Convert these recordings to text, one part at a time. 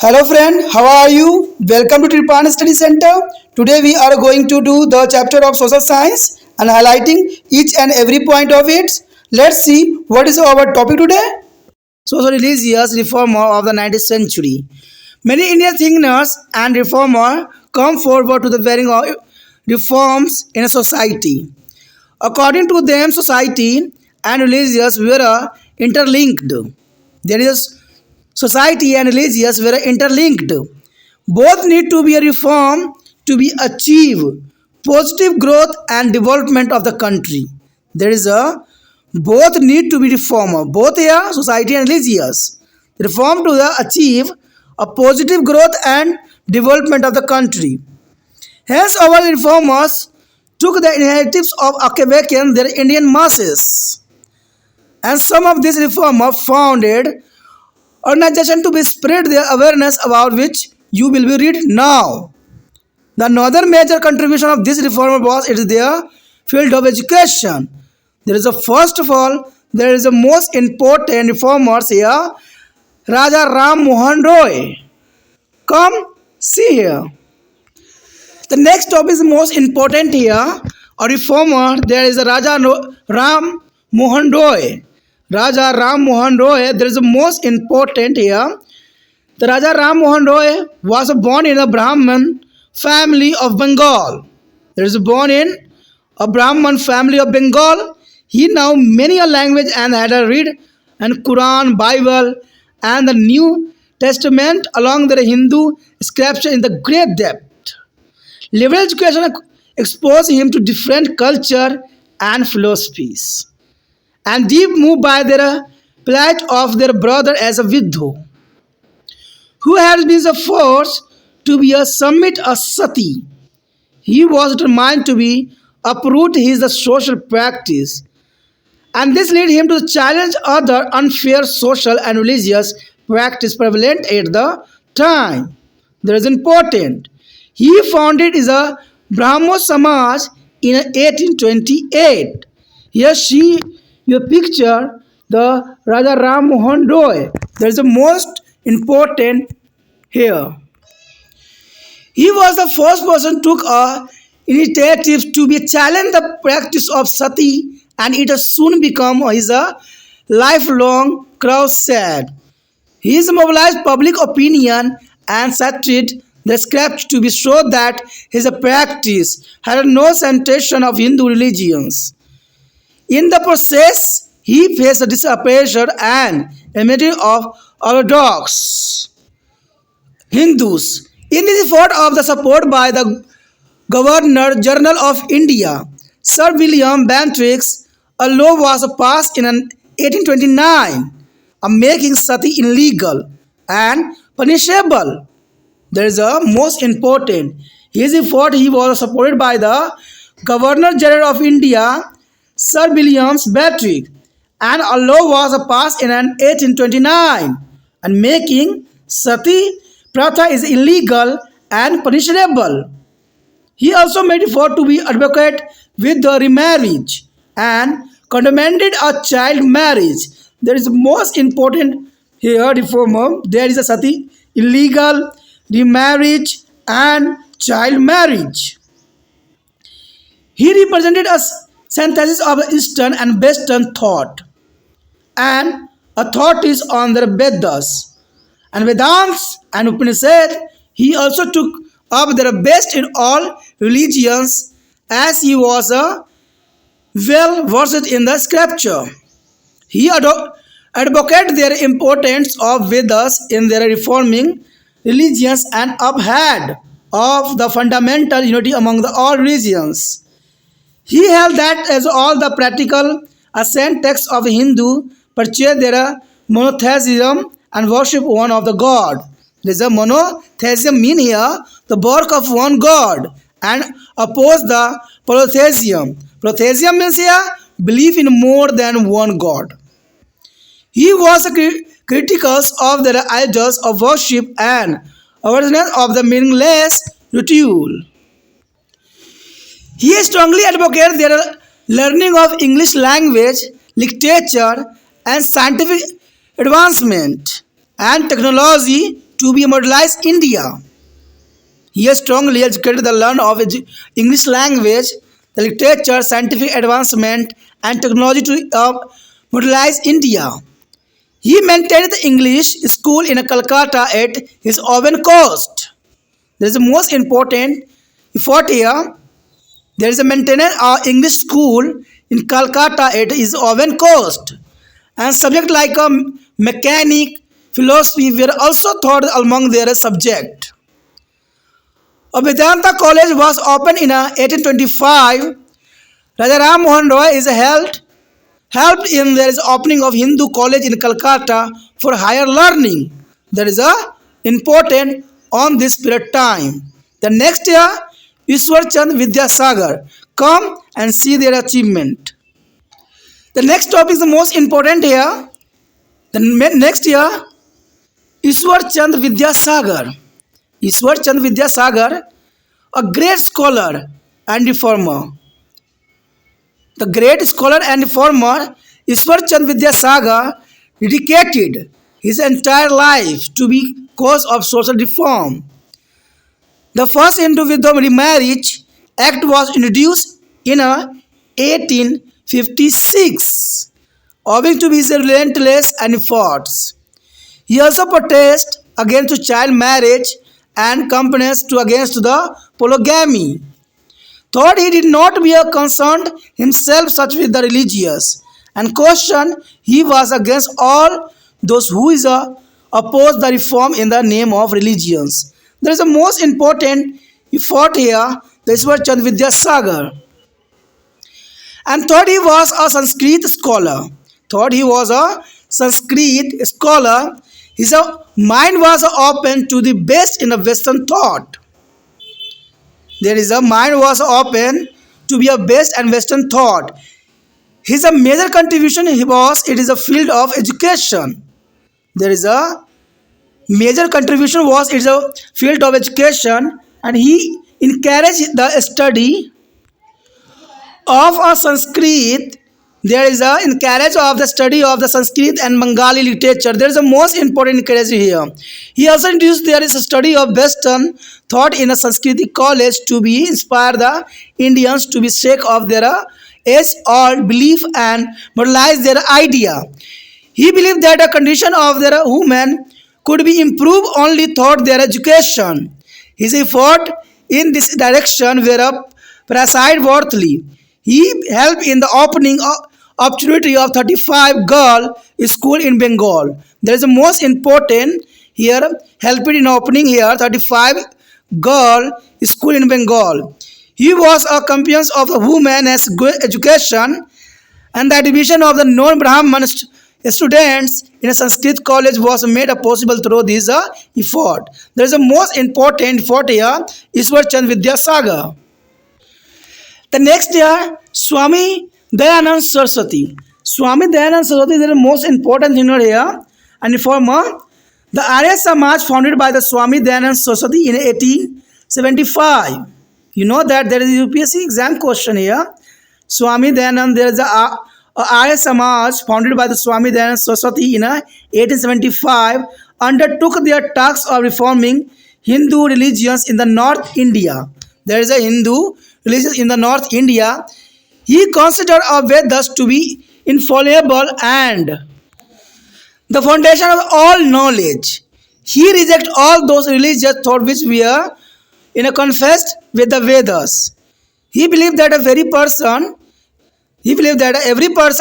Hello friend, how are you? Welcome to Tripan Study Center. Today we are going to do the chapter of social science and highlighting each and every point of it. Let's see what is our topic today. Social religious reformer of the 19th century. Many Indian thinkers and reformers come forward to the bearing of reforms in a society. According to them, society and religious were interlinked. There is society and religious were interlinked. Both need to be reformed to be achieve positive growth and development of the country. There is a both need to be reformed. Both here society and religious reform to achieve a positive growth and development of the country. Hence, our reformers took the inheritance of awaken their Indian masses, and some of these reformers founded organization to be spread their awareness about which you will be read now. The another major contribution of this reformer was it is their field of education. There is a first of all, there is a most important reformers here, Raja Ram Mohan Roy. Come see here. The next topic is most important here. A reformer, there is a Ram Mohan Roy. Raja Ram Mohan Roy, there is a most important here. The Raja Ram Mohan Roy was born in a Brahmin family of Bengal. There is born in a Brahmin family of Bengal. He knew many a language and had a read and Quran, Bible, and the New Testament along with the Hindu scripture in the great depth. Liberal education exposed him to different culture and philosophies, and deep moved by their plight of their brother as a widow, who had been forced to be a summit a sati. He was determined to be uproot his social practice, and this led him to challenge other unfair social and religious practice prevalent at the time. That is important. He founded is a Brahmo Samaj in 1828. Here she, your picture, the Raja Ram Mohan Roy. That is the most important here. He was the first person took a initiative to be challenge the practice of sati, and it has soon become his lifelong crusade. He has mobilized public opinion and cited the script to be sure that his practice had no sensation of Hindu religions. In the process, he faced disapprobation and enmity of Orthodox Hindus. In this effort of the support by the Governor General of India, Sir William Bantrix, a law was passed in 1829, making sati illegal and punishable. There is a most important. His effort he was supported by the Governor General of India, Sir Williams Bantrix, and a law was passed in 1829, and making sati pratha is illegal and punishable. He also made effort to be advocate with the remarriage and condemned a child marriage. There is most important here reformer. There is a sati illegal, remarriage, and child marriage. He represented a synthesis of Eastern and Western thought, and a thought is on the Vedas and Vedants and Upanishad. He also took up their best in all religions, as he was a well versed in the scripture. He advocated their importance of Vedas in their reforming religions and upheld of the fundamental unity among the all religions. He held that as all the practical ascent texts of Hindu purchase their monotheism and worship one of the God. There is a monotheism mean here the work of one God and oppose the polytheism. Polytheism means here belief in more than one God. He was critical of the idols of worship and awareness of the meaningless ritual. He strongly advocated their learning of English language, literature, and scientific advancement and technology to be modernized India. He has strongly educated the learn of English language, the literature, scientific advancement, and technology to modernize India. He maintained the English school in Calcutta at his own cost. There is the most important effort here. There is a maintenance English school in Calcutta at his own cost. And subjects like mechanic, philosophy were also taught among their subject. A Vedanta college was opened in 1825. Raja Ram Mohan Roy is helped in there is opening of Hindu college in Calcutta for higher learning. That is a important on this period time. The next year, Ishwar Chand Vidyasagar come and see their achievement. The next topic is the most important here. The next year, Ishwar Chand Vidyasagar. Ishwar Chand Vidyasagar, a great scholar and reformer. The great scholar and reformer Ishwar Chand Vidyasagar dedicated his entire life to be cause of social reform. The first Hindu-Widom remarriage act was introduced in 1856, owing to his relentless efforts. He also protested against child marriage and campaigns to against the polygamy. Thought he did not be concerned himself such with the religious, and questioned he was against all those who is oppose the reform in the name of religions. There is a most important effort here, the Ishwar Chand Vidyasagar. And thought he was a Sanskrit scholar. Thought he was a Sanskrit scholar. His mind was open to the best in the Western thought. There is a mind was open to be a best and Western thought. His a major contribution it is a field of education. There is a major contribution was it is a field of education, and he encouraged the study of a Sanskrit. There is a encourage of the study of the Sanskrit and Bengali literature. There is a most important encourage here. He also introduced there is a study of Western thought in a Sanskrit college to be inspire the Indians to be sake of their age-old belief and modernize their idea. He believed that the condition of their women could be improved only through their education. His effort in this direction were preside worthily. He helped in the opening opportunity of 35 girl school in Bengal. There is a most important here helped in opening here 35 girl school in Bengal. He was a champion of the women as good education, and the admission of the non-Brahman students in a Sanskrit college was made possible through this effort. There is a most important effort here, Ishwar Chand Vidyasagar. The next year, Swami Dayanand Saraswati. Swami Dayanand Saraswati is the most important thinker here and reformer. The Arya Samaj founded by the Swami Dayanand Saraswati in 1875. You know that there is a UPSC exam question here. Swami Dayanand, there is a Arya Samaj founded by the Swami Dayanand Saraswati in 1875 undertook their task of reforming Hindu religions in the North India. There is a Hindu religion in the North India. He considered our Vedas to be infallible and the foundation of all knowledge. He rejected all those religious thoughts which were in a confessed with the Vedas. He believed that every person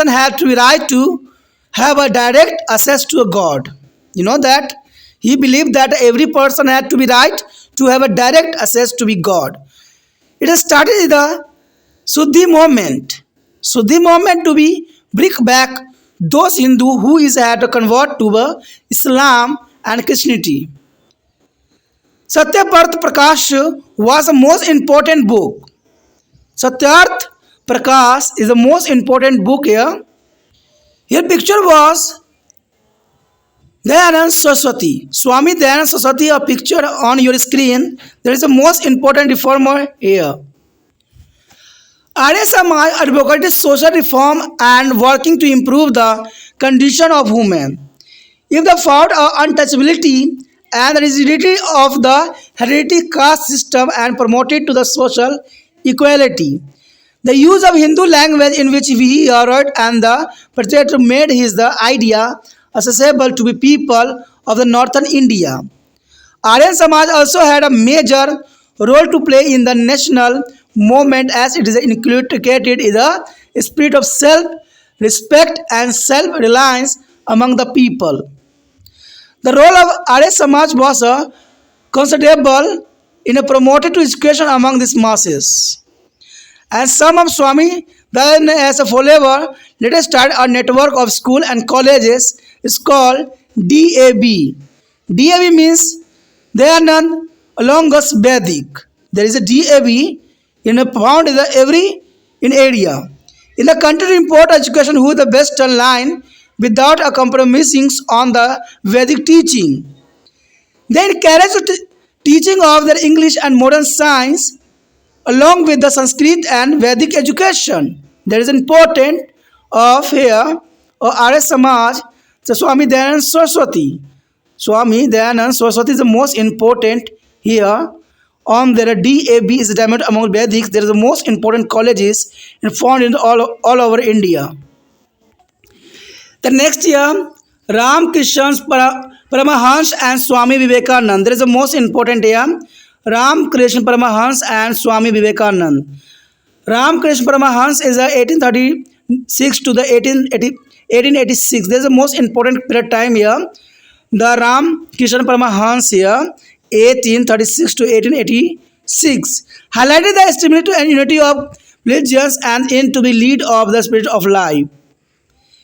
had to be right to have a direct access to a God. You know that? He believed that every person had to be right to have a direct access to be God. It has started with the Suddhi movement. Suddhi movement to be bring back those Hindu who is had to convert to Islam and Christianity. Satyaparth Prakash was the most important book. Satyarth Prakash is the most important book here. Here picture was Dayanand Saraswati. Swami Dayanand Saraswati, a picture on your screen. There is the most important reformer here. Arya Samaj advocated social reform and working to improve the condition of women. If the found untouchability and the rigidity of the hereditary caste system and promoted to the social equality. The use of Hindu language in which he wrote and the portraiture made his the idea accessible to the people of the northern India. Aryan Samaj also had a major role to play in the national movement as it is inculcated in the spirit of self-respect and self-reliance among the people. The role of Arya Samaj was considerable in a promoted to education among these masses. And some of Swami then as a follower later started a network of school and colleges. It's called DAB. DAB means they are none along us Vedic. There is a DAB in a found in the every in area. In the country to import education who the best line without a compromising on the Vedic teaching. They encourage the teaching of their English and modern science along with the Sanskrit and Vedic education. There is important of here or Arya Samaj, the Swami Dayanand Saraswati. Swami Dayanand Saraswati is the most important here. On their DAB is diamond among Vedics. There is the most important colleges and found in all over India. The next year, Ram Krishan Paramahans and Swami Vivekanand. There is the most important here. Ram Krishna Paramahans and Swami Vivekanand. Ram Krishna Paramahans is 1836 to the 1886. There is the most important period time here. The Ram Krishna Paramahans here 1836 to 1886 highlighted the stability and unity of religions and in to be lead of the spirit of life.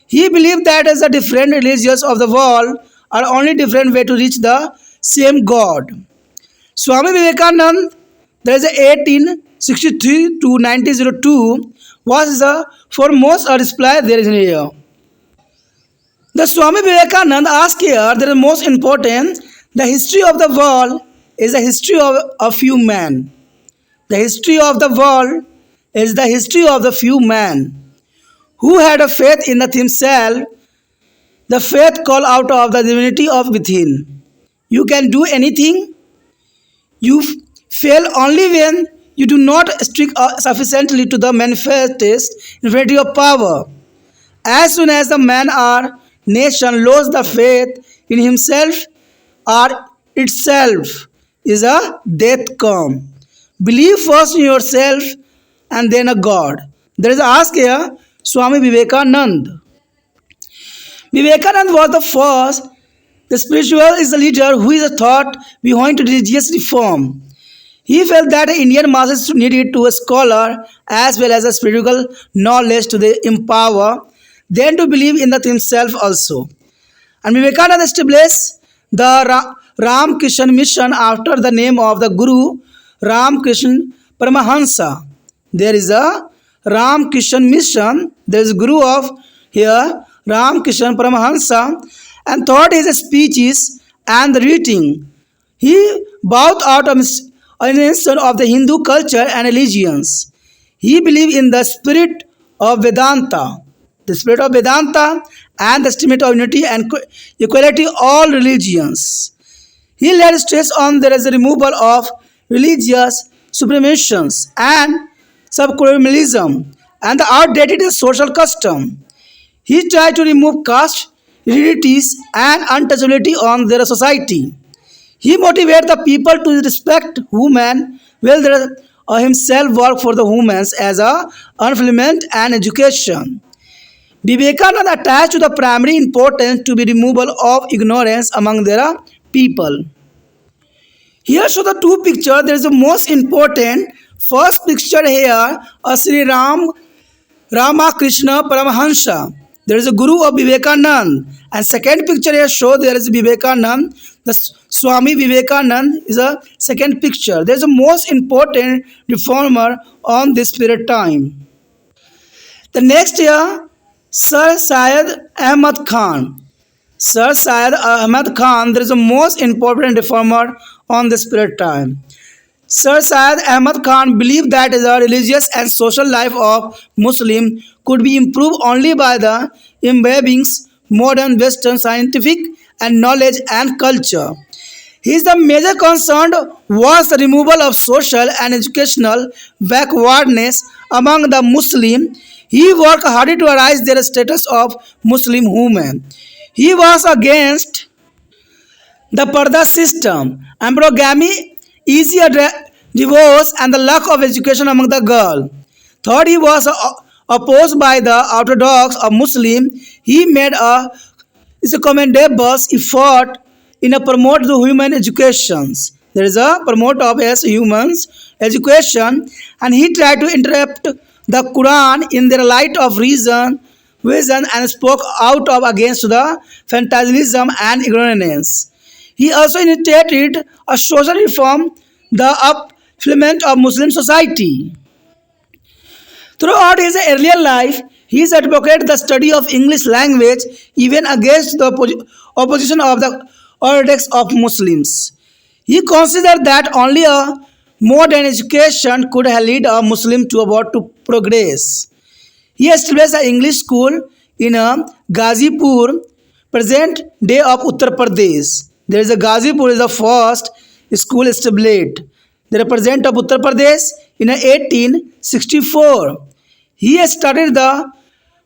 He believed that as the different religions of the world are only different way to reach the same God. Swami Vivekanand, there is a 1863 to 1902, was the foremost reply there is in here. The Swami Vivekanand asked here, there is most important, the history of the world is the history of a few men. The history of the world is the history of the few men who had a faith in the himself, the faith called out of the divinity of within. You can do anything. You fail only when you do not stick sufficiently to the manifest infinity of power. As soon as the man or nation loses the faith in himself or itself, is a death come. Believe first in yourself and then a God. There is a ask here, Swami Vivekanand. Vivekanand was the first. The spiritual is the leader who is a thought behind religious reform. He felt that the Indian masses needed to a scholar as well as a spiritual knowledge to empower them to believe in the himself also. And Vivekananda established the Ram Krishna mission after the name of the Guru Ram Krishna Paramahansa. There is a Ram Krishna mission. There is a Guru of here Ram Krishna Paramahansa and thought his speeches and the reading. He bowed out of of the Hindu culture and religions. He believed in the spirit of Vedanta, the spirit of Vedanta and the spirit of unity and equality of all religions. He laid stress on there is a removal of religious supremations and subcolonialism and the outdated social custom. He tried to remove caste, heredities, and untouchability on their society. He motivated the people to respect women, while himself worked for the women as a unfulfillment and education. Vivekananda attached to the primary importance to be removal of ignorance among their people. Here show the two pictures. There is the most important. First picture here, a Sri Ramakrishna Paramahansa. There is a Guru of Vivekanand. And second picture here show there is Vivekanand. The Swami Vivekanand is a second picture. There is a most important reformer on this period time. The next year, Sir Syed Ahmad Khan. Sir Syed Ahmad Khan, there is a most important reformer on this period time. Sir Syed Ahmad Khan believed that the religious and social life of Muslim could be improved only by the imbibing modern Western scientific and knowledge and culture. His the major concern was the removal of social and educational backwardness among the Muslim. He worked hard to raise their status of Muslim women. He was against the Parda system, androgamy, easier divorce, and the lack of education among the girl. Third, he was opposed by the orthodox or Muslim. He made a commendable effort in a promote the human educations. There is a promote of as humans education, and he tried to interrupt the Quran in their light of reason, vision, and spoke out of against the fanaticism and ignorance. He also initiated a social reform, the upliftment of Muslim society. Throughout his earlier life, he advocated the study of English language even against the opposition of the Orthodox of Muslims. He considered that only a modern education could lead a Muslim to about to progress. He established an English school in Gazipur, present day of Uttar Pradesh. There is a Gazipur is the first school established. The represent of Uttar Pradesh in 1864. He studied the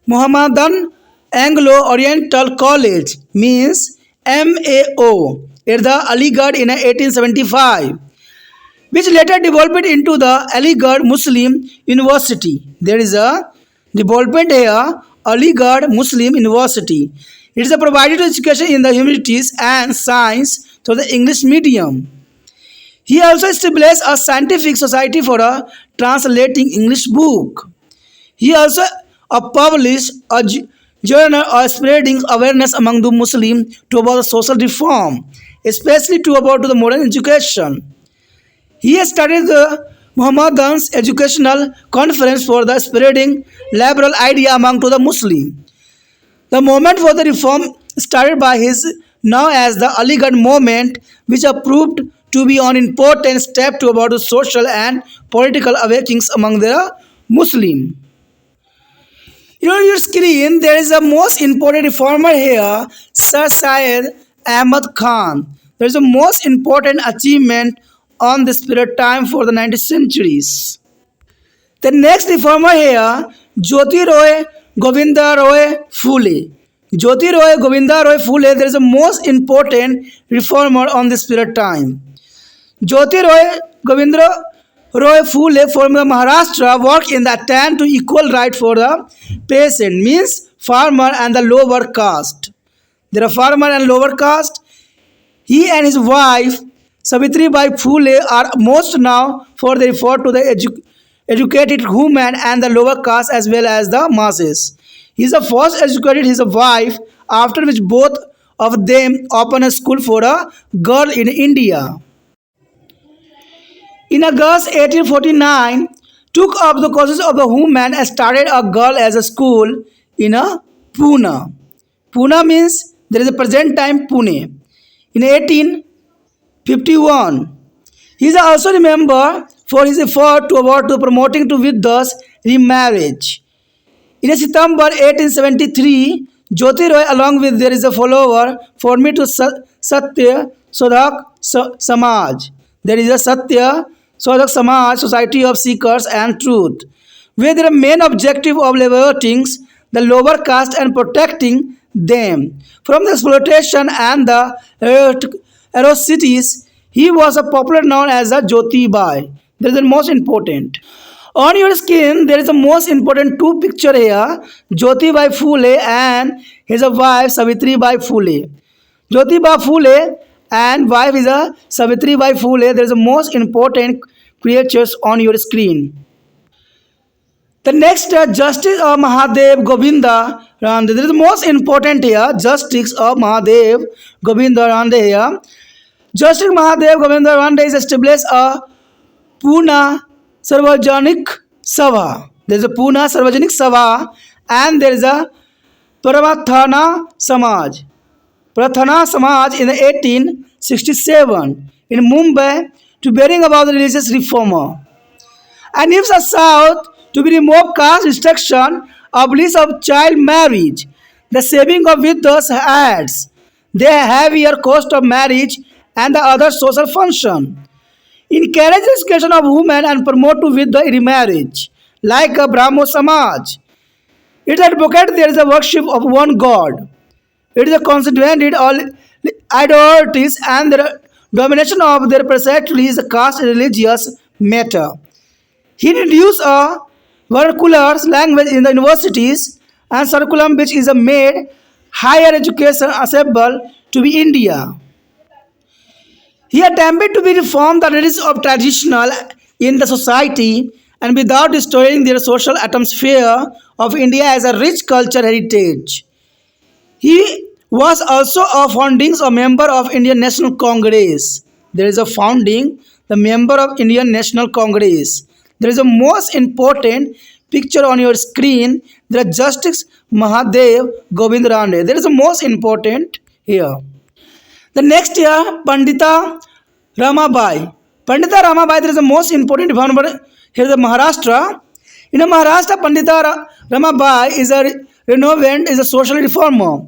Muhammadan Anglo-Oriental College, means MAO, at the Aligarh in 1875, which later developed into the Aligarh Muslim University. There is a development here, Aligarh Muslim University. It is a provided education in the humanities and science through the English medium. He also established a scientific society for translating English book. He also published a journal spreading awareness among the Muslim to about social reform, especially to about the modern education. He started the Muhammadan's educational conference for the spreading liberal idea among to the Muslim. The movement for the reform started by his now as the Aligarh movement, which proved to be an important step to about the social and political awakenings among the Muslim. On your screen, there is a most important reformer here, Sir Syed Ahmad Khan. There is a most important achievement on this period time for the 19th centuries. The next reformer here, Jyoti Roy Govinda Roy Phule. Jyoti Roy Govinda Roy Phule, there is a most important reformer on this period time. Jyoti Roy Govinda Roy Phule from the Maharashtra worked in the attempt to equal right for the peasant, means farmer and the lower caste. There are farmer and lower caste. He and his wife Savitri Bai Phule are most now for the effort to the educated women and the lower caste as well as the masses. He is the first educated his wife, after which both of them opened a school for a girl in India. In August 1849, took up the causes of the women and started a girl as a school in a Pune. Pune means there is a present time Pune. In 1851, he is also remembered for his effort to avoid the promoting to widows remarriage. In September 1873, Jyoti Roy along with there is a follower formed to Satya Sodhak Samaj. There is a Satya Sodhak Samaj, Society of Seekers and Truth, where their main objective of liberating the lower caste and protecting them from the exploitation and the atrocities. He was a popular known as a Jyoti Bai. That is the most important. On your screen, there is the most important two picture here, Jyoti Bai Phule and his wife Savitri Bai Phule. Jyoti Bai Phule and wife is a Savitri Bai Phule. There is the most important creatures on your screen. The next Justice of Mahadev Govinda Rande. There is the most important here, Justice of Mahadev Govinda Rande here. Justice Mahadev Govinda Rande is established a Pune Sarvajanik Sabha. There is a Pune Sarvajanik Sabha and there is a Prarathana Samaj. Prarathana Samaj in 1867 in Mumbai to bearing about the religious reformer. And if the South to be remove caste restriction, abolish of child marriage, the saving of widows' heads, the heavier cost of marriage and the other social function. Encourage the education of women and promote to with the remarriage, like a Brahmo Samaj. It advocates there is a worship of one God. It is a constituted all idolatries and the domination of their precisely is a caste religious matter. He introduced a vernacular language in the universities and curriculum which is a made higher education accessible to be India. He attempted to be reform the religions of traditional in the society and without destroying their social atmosphere of India as a rich culture heritage. He was also a founding a member of Indian National Congress. There is a founding the member of Indian National Congress. There is a most important picture on your screen. There is Justice Mahadev Govind Rane. There is a most important here. The next year, Pandita Ramabai. Pandita Ramabai, there is the most important reformer here the Maharashtra. In Maharashtra, Pandita Ramabai is a renovant, is a social reformer.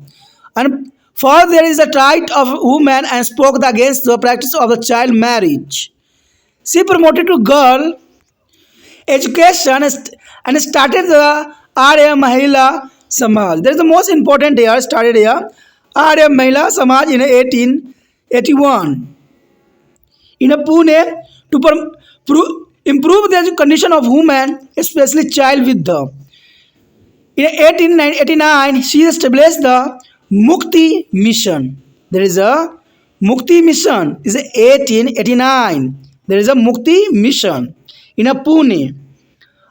And for there is a right of women and spoke against the practice of the child marriage. She promoted to girl education and started the Arya Mahila Samaj. That is the most important here, started here. Arya Mahila Samaj in 1881. In a Pune to improve the condition of women, especially child with the. In 1889, she established the Mukti Mission. There is a Mukti Mission. Is 1889. There is a Mukti Mission in a Pune.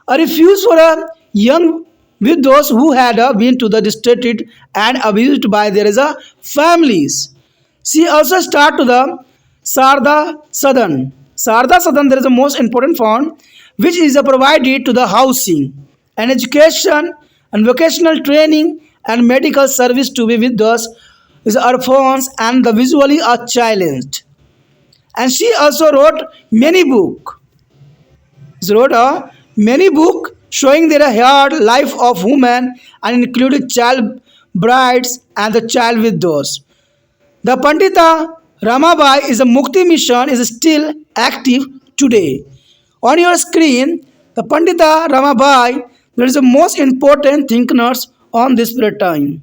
A refuge for a young with those who had been to the distracted and abused by their families. She also started the Sarda Sadan. Sarda Sadan, there is a most important fund which is provided to the housing and education and vocational training and medical service to be with those is orphans and the visually are challenged. And she also wrote many books. She wrote a many book showing their hard life of women and included child brides and the child widows. The Pandita Ramabai is a Mukti mission is still active today. On your screen, the Pandita Ramabai, there is the most important thinkers on this period time.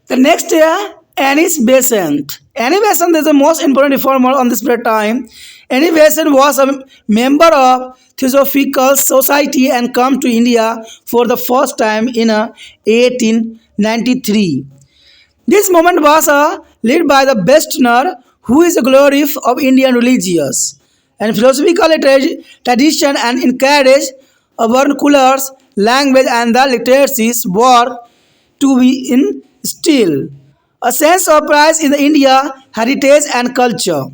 The next year, Annie Besant. Annie Besant is the most important reformer on this period time. Annie Besant was a member of Theosophical Society and come to India for the first time in 1893. This moment was led by the Westerner, who is a glory of Indian religious and philosophical tradition and encouraged a vernacular language and the literacies work to be in still a sense of pride in the India heritage and culture.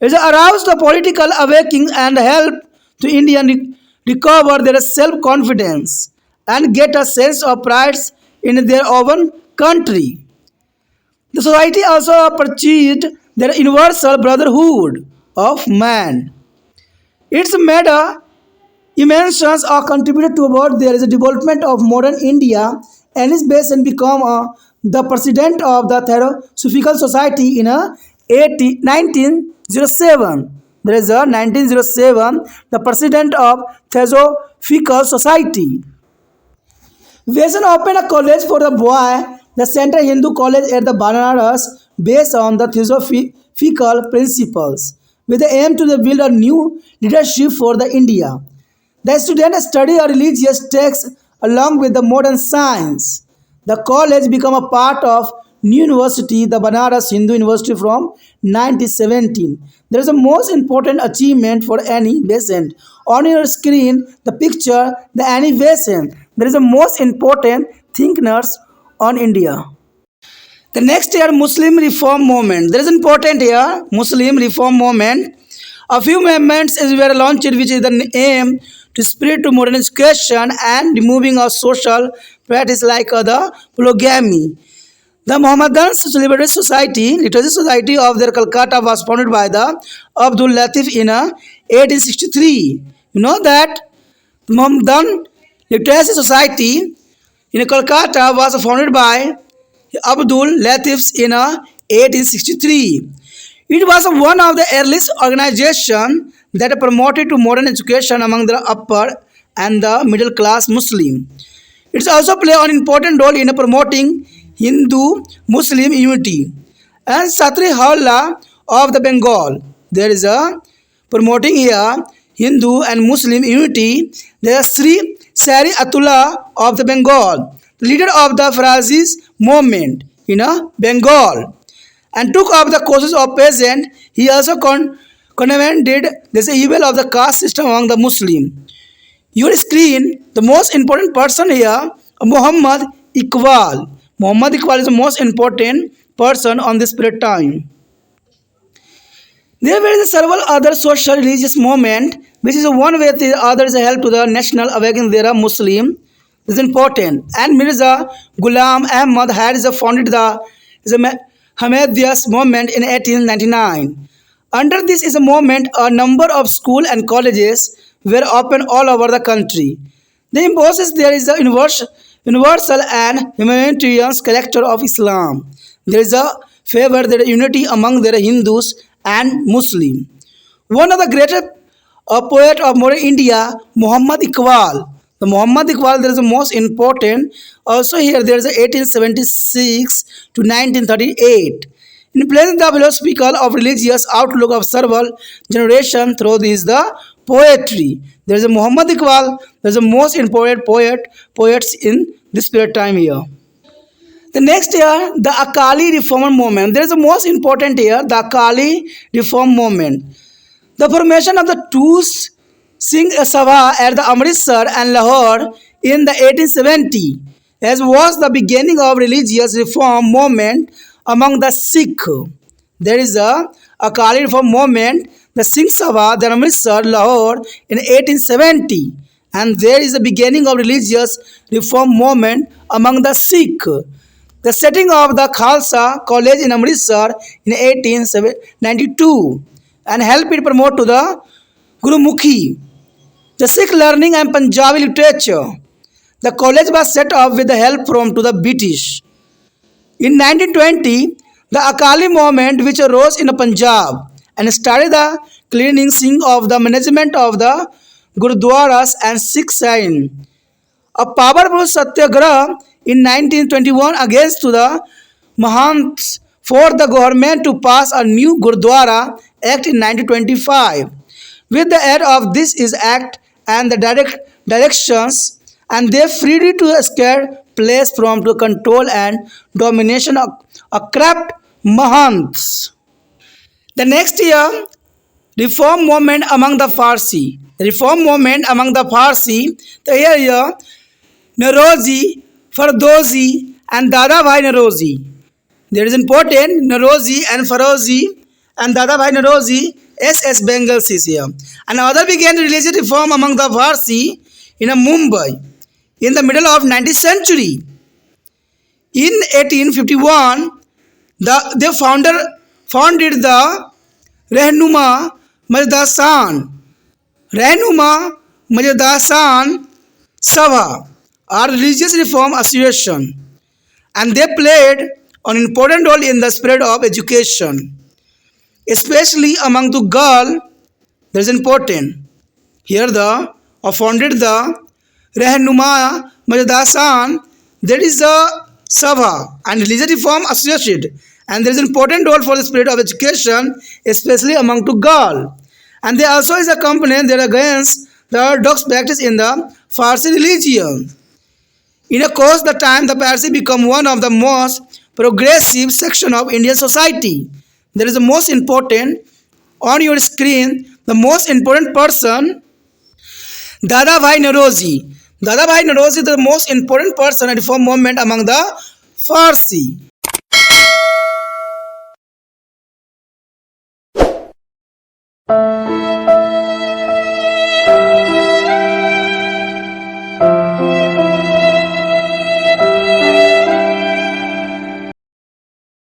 It aroused the political awakening and helped to Indian recover their self-confidence and get a sense of pride in their own country. The society also purchased their universal brotherhood of man. Its meta inventions are contributed toward there is a development of modern India and is based and become the president of the Theosophical Society in 1907. There is a 1907, the president of Theosophical Society. Vasan opened a college for the boy, the Central Hindu College at the Banaras, based on the Theosophical principles, with the aim to build a new leadership for the India. The students study a religious text along with the modern science. The college became a part of new university, the Banaras Hindu University from 1917. There is a most important achievement for Annie Besant. On your screen, the picture, the Annie Besant. There is a most important thinkers on India. The next year, Muslim Reform Movement. There is important here, Muslim Reform Movement. A few movements were launched, which is the aim to spread to modern education and removing of social practice like the polygamy. The Mohammedans Celebrity Society, Literacy Society of their Calcutta was founded by the Abdul Latif in 1863. You know that Mohammedan Literacy Society in Calcutta was founded by Abdul Latif in 1863. It was one of the earliest organizations that promoted to modern education among the upper and the middle class Muslim. It also plays an important role in promoting Hindu-Muslim unity. And Satri Halla of the Bengal, there is a promoting here Hindu and Muslim unity. There is Sri Sari Atullah of the Bengal, leader of the Farazis movement in Bengal, and took up the causes of peasant. He also condemned this evil of the caste system among the Muslim. Your screen, the most important person here, Muhammad Iqbal. Muhammad Iqbal is the most important person on this period time. There were several other social religious movements, which is one way the other is a help to the national awakening there Muslim. This is important. And Mirza Ghulam Ahmad had founded the Ahmadiyya movement in 1899. Under this is a movement, a number of schools and colleges were opened all over the country. The emphasis there is the universal and humanitarian character of Islam. There is a favor the unity among the Hindus and Muslim. One of the greatest poet of modern India, Muhammad Iqbal. The Muhammad Iqbal there is the most important. Also here there is a 1876 to 1938. In placing the philosophical of religious outlook of several generation through this the poetry. There is a Muhammad Iqbal. There is the most important poets in this period time here. The next year, the Akali Reform movement. There is the most important here, the Akali Reform movement. The formation of the two Singh Sabha at the Amritsar and Lahore in the 1870, as was the beginning of religious reform movement among the Sikh. There is a Akali Reform movement, the Singh Sabha, the Amritsar, Lahore in 1870, and there is the beginning of religious reform movement among the Sikh. The setting of the Khalsa College in Amritsar in 1892 and helped it promote to the Gurumukhi, the Sikh learning and Punjabi literature. The college was set up with the help from to the British. In 1920, the Akali movement which arose in Punjab and started the cleansing of the management of the Gurdwaras and Sikh shrine. A powerful satyagraha in 1921 against to the Mahants for the government to pass a new Gurdwara Act in 1925. With the aid of this is act and the directions, and they freed to a scared place from to control and domination of a corrupt Mahants. The next year, reform movement among the Farsi. Reform movement among the Farsi, the year Narozi, Fardozi, and Dada Bhai Narozi. There is important Narozi and Farozi and Dada Bhai Narozi, SS Bengal is here. And other began religious reform among the Farsi in Mumbai in the middle of 19th century. In 1851, they founded the Rehnuma Majdasan. Rehnuma Majdasan Sabha, or religious reform association, and they played an important role in the spread of education, especially among the girl. That is important. Here the founded the Rehnuma Majdasan, that is the Sabha and religious reform associated, and there is an important role for the spread of education, especially among the girl. And they also is a component that against the orthodox practice in the Farsi religion. In a course the time the Parsi become one of the most progressive section of Indian society. There is the most important on your screen, the most important person, Dada Bhai Narozi. Dada Bhai Narozi is the most important person in reform movement among the Farsi.